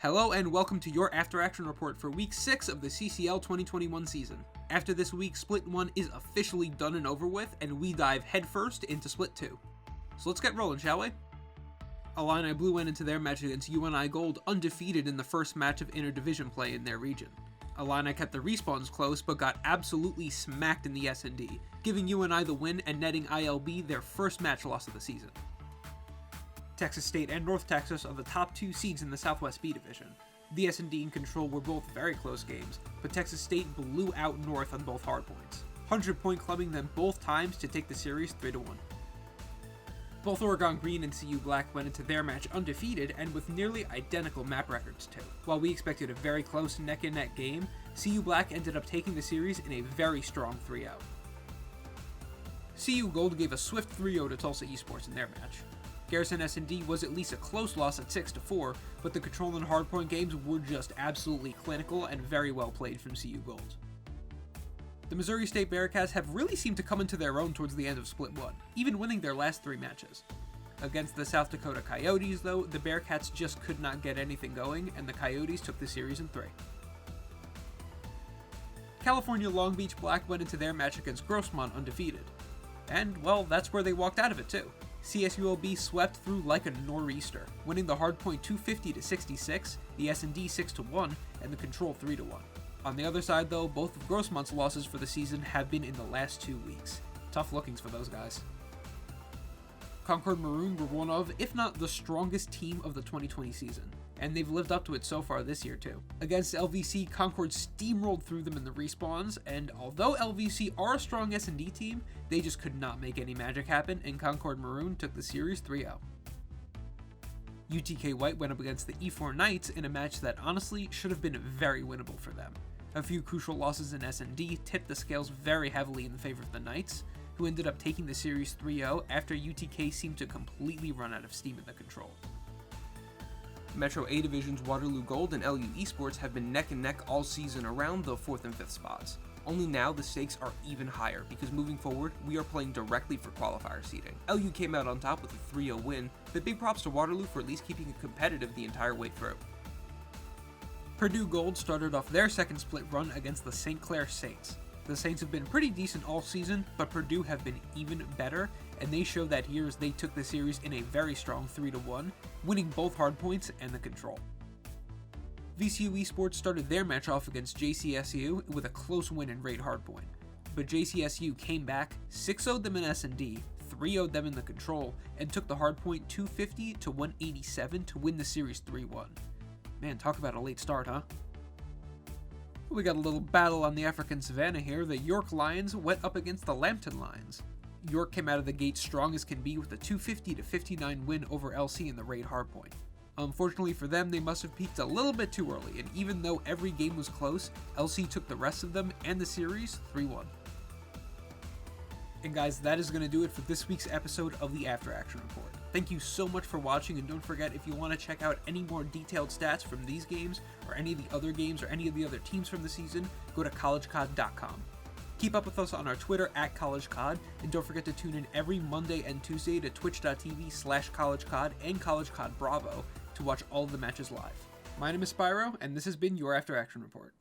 Hello and welcome to your After Action Report for Week 6 of the CCL 2021 season. After this week, Split 1 is officially done and over with, and we dive headfirst into Split 2. So let's get rolling, shall we? Illini Blue went into their match against UNI Gold undefeated in the first match of inter-division play in their region. Illini kept the respawns close, but got absolutely smacked in the S&D, giving UNI the win and netting ILB their first match loss of the season. Texas State and North Texas are the top two seeds in the Southwest B Division. The S&D and Control were both very close games, but Texas State blew out North on both hardpoints, 100-point clubbing them both times to take the series 3-1. Both Oregon Green and CU Black went into their match undefeated and with nearly identical map records too. While we expected a very close neck-and-neck game, CU Black ended up taking the series in a very strong 3-0. CU Gold gave a swift 3-0 to Tulsa Esports in their match. Garrison S&D was at least a close loss at 6-4, but the Control and Hardpoint games were just absolutely clinical and very well played from CU Gold. The Missouri State Bearcats have really seemed to come into their own towards the end of Split 1, even winning their last 3 matches. Against the South Dakota Coyotes, though, the Bearcats just could not get anything going, and the Coyotes took the series in 3. California Long Beach Black went into their match against Grossmont undefeated. And, well, that's where they walked out of it too. CSULB swept through like a nor'easter, winning the Hardpoint 250-66, the S&D 6-1, and the Control 3-1. On the other side though, both of Grossmont's losses for the season have been in the last 2 weeks. Tough lookings for those guys. Concord Maroon were one of, if not the strongest team of the 2020 season, and they've lived up to it so far this year too. Against LVC, Concord steamrolled through them in the respawns, and although LVC are a strong S&D team, they just could not make any magic happen, and Concord Maroon took the series 3-0. UTK White went up against the E4 Knights in a match that honestly should have been very winnable for them. A few crucial losses in S&D tipped the scales very heavily in favor of the Knights, who ended up taking the series 3-0 after UTK seemed to completely run out of steam in the Control. Metro A Division's Waterloo Gold and LU Esports have been neck and neck all season around the 4th and 5th spots. Only now the stakes are even higher because moving forward, we are playing directly for qualifier seeding. LU came out on top with a 3-0 win, but big props to Waterloo for at least keeping it competitive the entire way through. Purdue Gold started off their second split run against the St. Clair Saints. The Saints have been pretty decent all season, but Purdue have been even better, and they showed that here as they took the series in a very strong 3-1, winning both hardpoints and the Control. VCU Esports started their match off against JCSU with a close win in raid hardpoint, but JCSU came back, 6-0'd them in S&D, 3-0'd them in the Control, and took the hardpoint 250-187 to win the series 3-1. Man, talk about a late start, huh? We got a little battle on the African Savannah here. The York Lions went up against the Lambton Lions. York came out of the gate strong as can be with a 250-59 win over LC in the raid hardpoint. Unfortunately for them, they must have peaked a little bit too early, and even though every game was close, LC took the rest of them and the series 3-1. And guys, that is going to do it for this week's episode of the After Action Report. Thank you so much for watching, and don't forget, if you want to check out any more detailed stats from these games, or any of the other games, or any of the other teams from the season, go to collegecod.com. Keep up with us on our Twitter @collegecod, and don't forget to tune in every Monday and Tuesday to twitch.tv/collegecod and collegecod Bravo to watch all of the matches live. My name is Spyro, and this has been your After Action Report.